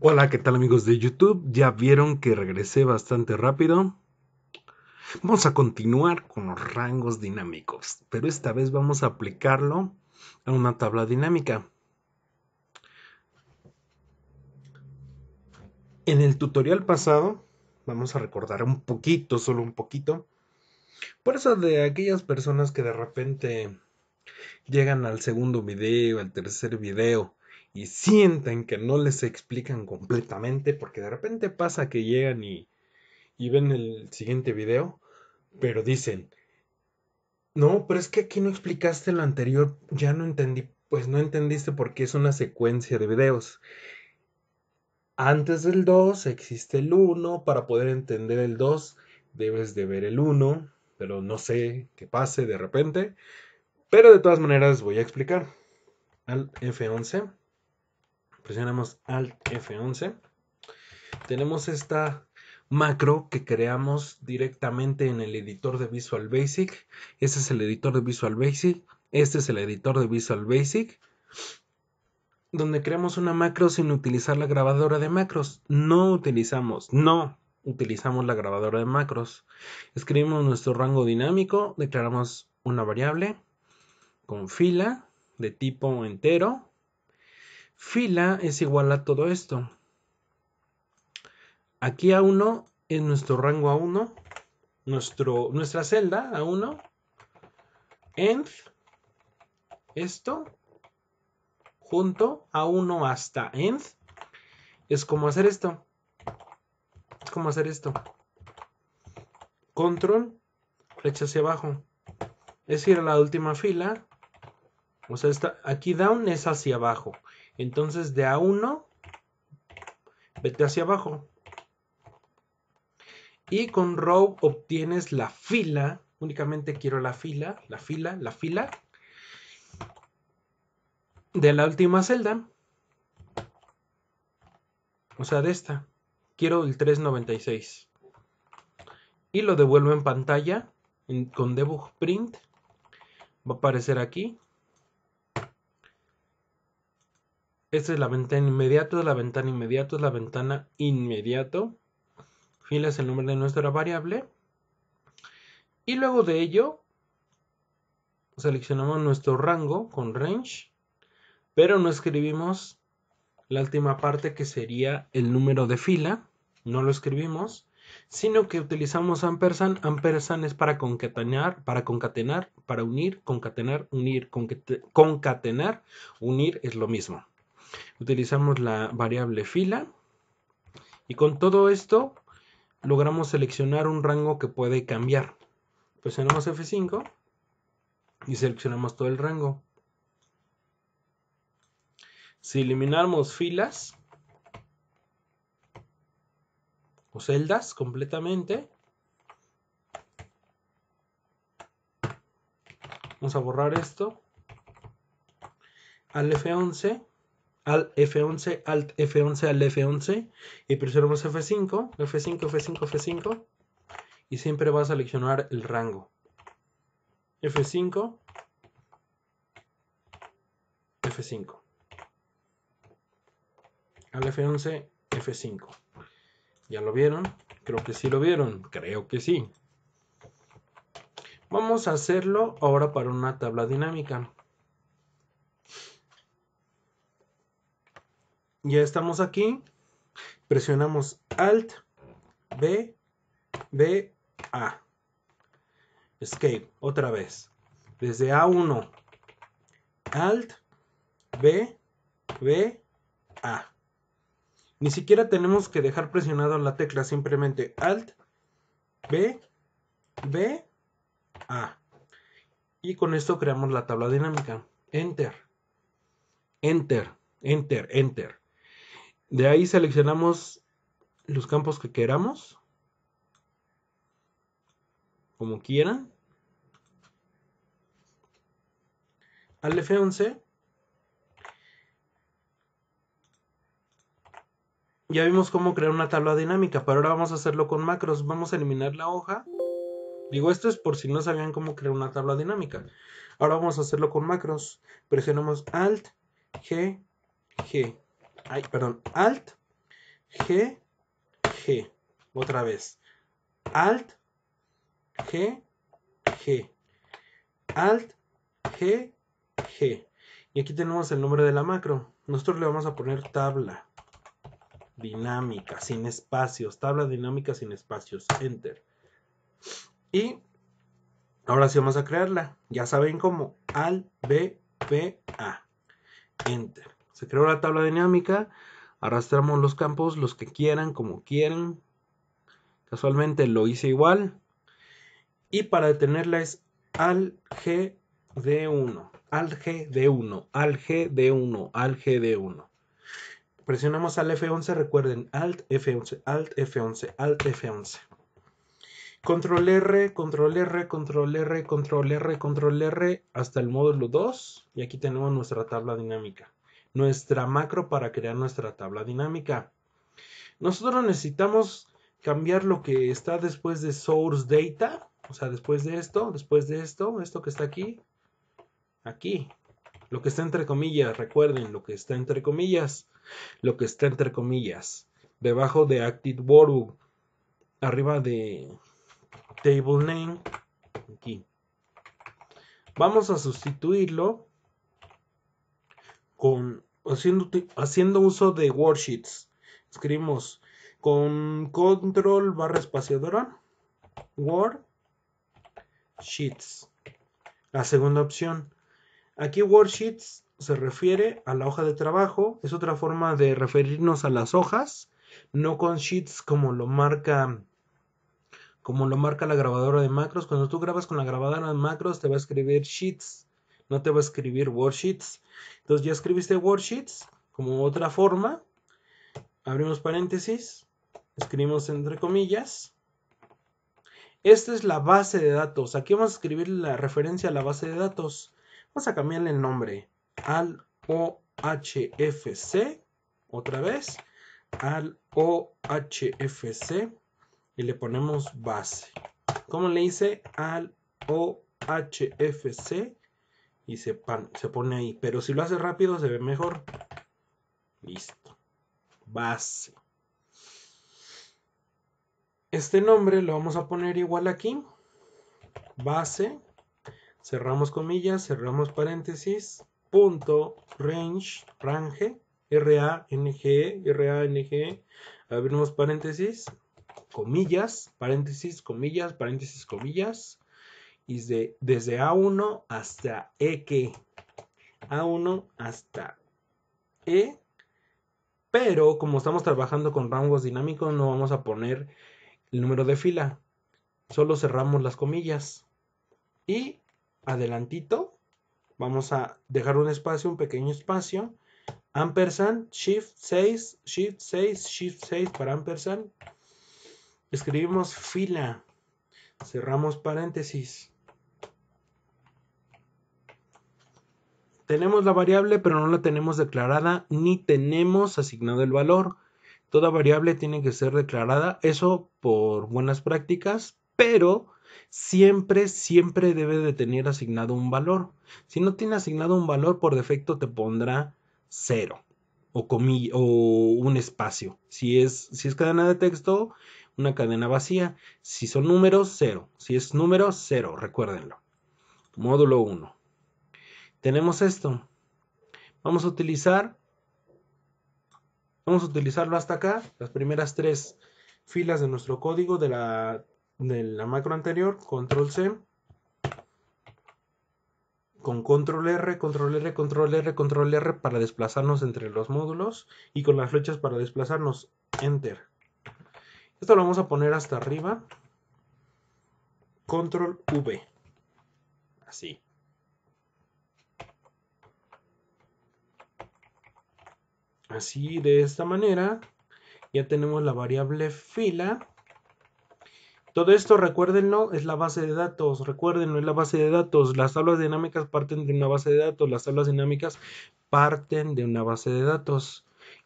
Hola, ¿qué tal amigos de YouTube? Ya vieron que regresé bastante rápido. Vamos a continuar con los rangos dinámicos, pero esta vez vamos a aplicarlo a una tabla dinámica. En el tutorial pasado, vamos a recordar un poquito, solo un poquito, por eso de aquellas personas que de repente llegan al segundo video, al tercer video, y sienten que no les explican completamente, porque de repente pasa que llegan y ven el siguiente video, pero dicen, no, pero es que aquí no explicaste lo anterior, ya no entendí, pues no entendiste porque es una secuencia de videos. Antes del 2 existe el uno, para poder entender el 2 debes de ver el uno, pero no sé qué pase de repente, pero de todas maneras voy a explicar. Alt F11, presionamos Alt F11, tenemos esta macro que creamos directamente en el editor de Visual Basic. Este es el editor de Visual Basic. Este es el editor de Visual Basic, donde creamos una macro sin utilizar la grabadora de macros. No utilizamos la grabadora de macros. Escribimos nuestro rango dinámico, declaramos una variable con fila de tipo entero. Fila es igual a todo esto. Aquí A1 es nuestro rango A1, nuestra celda A1, end, esto, junto A1 hasta end, es como hacer esto. Es como hacer esto. Control, flecha hacia abajo. Es ir a la última fila. O sea, aquí down es hacia abajo. Entonces de A1, vete hacia abajo. Y con row obtienes la fila. Únicamente quiero la fila de la última celda. O sea, de esta. Quiero el 396. Y lo devuelvo en pantalla con debug print. Va a aparecer aquí. Esta es la ventana inmediato, es la ventana inmediato, es la ventana inmediato. Fila es el nombre de nuestra variable. Y luego de ello, seleccionamos nuestro rango con range, pero no escribimos la última parte que sería el número de fila. No lo escribimos, sino que utilizamos ampersand. Ampersand es para concatenar, para unir, concatenar, unir, concatenar, unir es lo mismo. Utilizamos la variable fila y con todo esto logramos seleccionar un rango que puede cambiar. Presionamos F5 y seleccionamos todo el rango. Si eliminamos filas o celdas completamente, vamos a borrar esto. Al F11, Alt F11, Alt F11, Alt F11 y presionamos F5, F5, F5, F5 y siempre va a seleccionar el rango. F5, F5. Al F11, F5. ¿Ya lo vieron? Creo que sí lo vieron. Creo que sí. Vamos a hacerlo ahora para una tabla dinámica. Ya estamos aquí. Presionamos Alt, B, B, A. Escape, otra vez. Desde A1. Alt, B, B, A. Ni siquiera tenemos que dejar presionado la tecla, simplemente Alt, B, B, A. Y con esto creamos la tabla dinámica. Enter, Enter, Enter, Enter. De ahí seleccionamos los campos que queramos, como quieran. Al F11. Ya vimos cómo crear una tabla dinámica, pero ahora vamos a hacerlo con macros. Vamos a eliminar la hoja. Digo, esto es por si no sabían cómo crear una tabla dinámica. Ahora vamos a hacerlo con macros. Presionamos Alt, G, G. Alt, G, G. Otra vez. Alt, G, G. Alt, G, G. Y aquí tenemos el nombre de la macro. Nosotros le vamos a poner tabla dinámica sin espacios. Tabla dinámica sin espacios. Enter. Y ahora sí vamos a crearla. Ya saben cómo. Alt, B, P, A. Enter. Se creó la tabla dinámica. Arrastramos los campos, los que quieran, como quieran. Casualmente lo hice igual. Y para detenerla es al G D1. Al G D1. Al G D1. Al G D1. Presionamos al F11. Recuerden. Alt F11. Alt F11. Alt F11. Control R, Control R, Control R, Control R, Control R, hasta el módulo 2. Y aquí tenemos nuestra tabla dinámica. Nuestra macro para crear nuestra tabla dinámica. Nosotros necesitamos cambiar lo que está después de source data. O sea, después de esto, esto que está aquí. Aquí. Lo que está entre comillas, recuerden, lo que está entre comillas. Lo que está entre comillas. Debajo de active workbook. Arriba de table name, aquí. Vamos a sustituirlo con haciendo uso de worksheets. Escribimos con control barra espaciadora worksheets. La segunda opción. Aquí worksheets se refiere a la hoja de trabajo. Es otra forma de referirnos a las hojas, no con sheets como lo marca la grabadora de macros. Cuando tú grabas con la grabadora de macros te va a escribir sheets, no te va a escribir worksheets. Entonces ya escribiste worksheets como otra forma. Abrimos paréntesis, escribimos entre comillas. Esta es la base de datos. Aquí vamos a escribir la referencia a la base de datos. Vamos a cambiarle el nombre al OHFC. Otra vez al OHFC. Y le ponemos base. ¿Cómo le hice? Al OHFC. Y se pone ahí. Pero si lo hace rápido se ve mejor. Listo. Base. Este nombre lo vamos a poner igual aquí. Base. Cerramos comillas. Cerramos paréntesis. Punto. Range. R-A-N-G. Abrimos paréntesis. Comillas, paréntesis, comillas, paréntesis, comillas. Y desde A1 hasta EQ. A1 hasta E. Pero como estamos trabajando con rangos dinámicos, no vamos a poner el número de fila. Solo cerramos las comillas. Y adelantito vamos a dejar un espacio, un pequeño espacio. Ampersand, Shift 6, Shift 6, Shift 6 para ampersand. Escribimos fila, cerramos paréntesis. Tenemos la variable, pero no la tenemos declarada, ni tenemos asignado el valor. Toda variable tiene que ser declarada, eso por buenas prácticas, pero siempre debe de tener asignado un valor. Si no tiene asignado un valor, por defecto te pondrá 0 o un espacio. Si es cadena de texto, una cadena vacía. Si son números, 0. Si es número, 0. Recuérdenlo. Módulo 1. Tenemos esto. Vamos a utilizarlo hasta acá. Las primeras 3 filas de nuestro código de la macro anterior. Control C. Con control R, control R, control R, control R para desplazarnos entre los módulos. Y con las flechas para desplazarnos. Enter. Esto lo vamos a poner hasta arriba. Control V. Así. Así, de esta manera. Ya tenemos la variable fila. Todo esto, recuérdenlo, es la base de datos. Recuérdenlo, es la base de datos. Las tablas dinámicas parten de una base de datos. Las tablas dinámicas parten de una base de datos.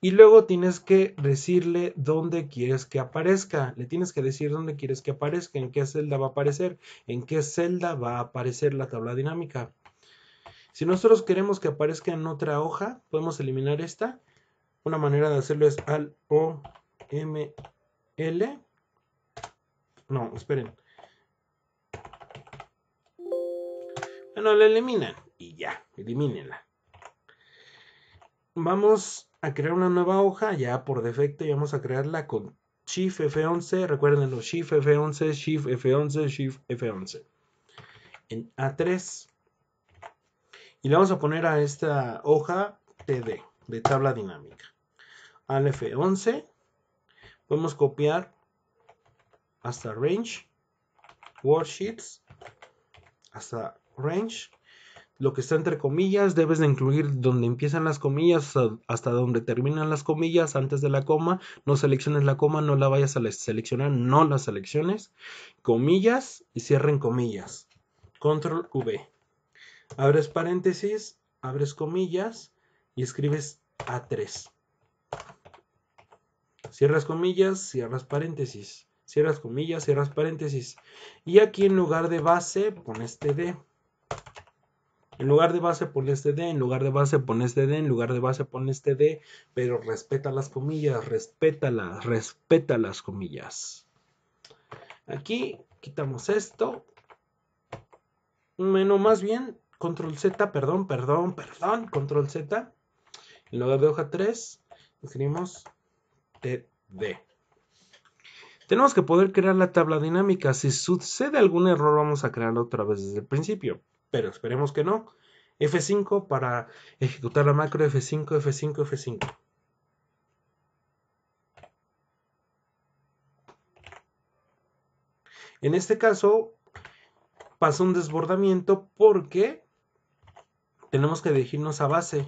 Y luego tienes que decirle dónde quieres que aparezca. Le tienes que decir dónde quieres que aparezca, en qué celda va a aparecer, en qué celda va a aparecer la tabla dinámica. Si nosotros queremos que aparezca en otra hoja, podemos eliminar esta. Una manera de hacerlo es al O ML. No, esperen. Bueno, la eliminan y ya, elimínenla. Vamos a crear una nueva hoja ya por defecto y vamos a crearla con Shift F11. Recuerden los Shift F11, Shift F11, Shift F11. En A3. Y le vamos a poner a esta hoja TD, de tabla dinámica. Al F11. Podemos copiar hasta Range. Worksheets. Hasta Range. Lo que está entre comillas, debes de incluir donde empiezan las comillas hasta donde terminan las comillas antes de la coma. No selecciones la coma, no la vayas a seleccionar, no la selecciones. Comillas y cierren comillas. Control V. Abres paréntesis, abres comillas y escribes A3. Cierras comillas, cierras paréntesis. Cierras comillas, cierras paréntesis. Y aquí en lugar de base pones TD. En lugar de base pones TD, en lugar de base pones TD, en lugar de base pones TD, pero respeta las comillas, respeta las comillas. Aquí quitamos esto. Bueno, más bien, control Z, perdón, control Z. En lugar de hoja 3, escribimos TD. Tenemos que poder crear la tabla dinámica. Si sucede algún error, vamos a crearla otra vez desde el principio. Pero esperemos que no. F5 para ejecutar la macro. F5, F5, F5. En este caso, pasa un desbordamiento porque tenemos que dirigirnos a base.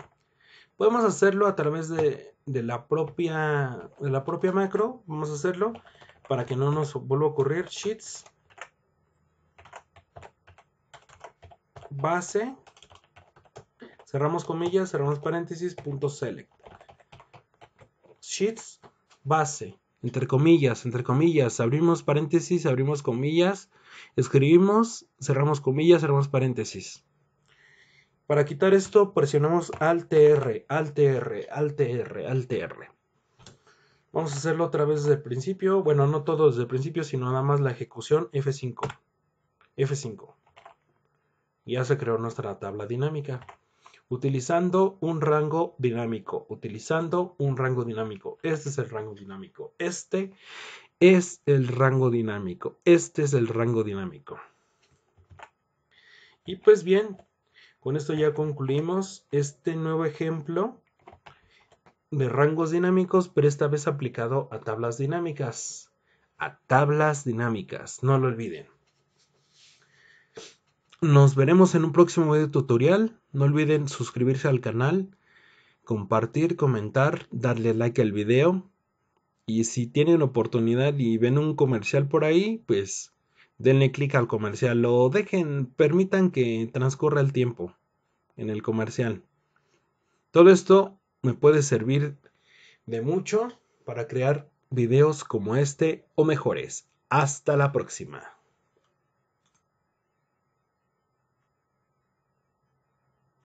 Podemos hacerlo a través de la propia macro. Vamos a hacerlo para que no nos vuelva a ocurrir. Sheets. Base. Cerramos comillas, cerramos paréntesis, punto select. Sheets, base, entre comillas, abrimos paréntesis, abrimos comillas, escribimos, cerramos comillas, cerramos paréntesis. Para quitar esto, presionamos Alt R, Alt R, Alt R, Alt R. Vamos a hacerlo otra vez desde el principio. Bueno, no todo desde el principio, sino nada más la ejecución. F5. F5. Ya se creó nuestra tabla dinámica. Utilizando un rango dinámico. Utilizando un rango dinámico. Este es el rango dinámico. Este es el rango dinámico. Este es el rango dinámico. Y pues bien, con esto ya concluimos este nuevo ejemplo de rangos dinámicos, pero esta vez aplicado a tablas dinámicas. A tablas dinámicas, no lo olviden. Nos veremos en un próximo video tutorial. No olviden suscribirse al canal, compartir, comentar, darle like al video. Y si tienen oportunidad y ven un comercial por ahí, pues denle clic al comercial o permitan que transcurra el tiempo en el comercial. Todo esto me puede servir de mucho para crear videos como este o mejores. Hasta la próxima.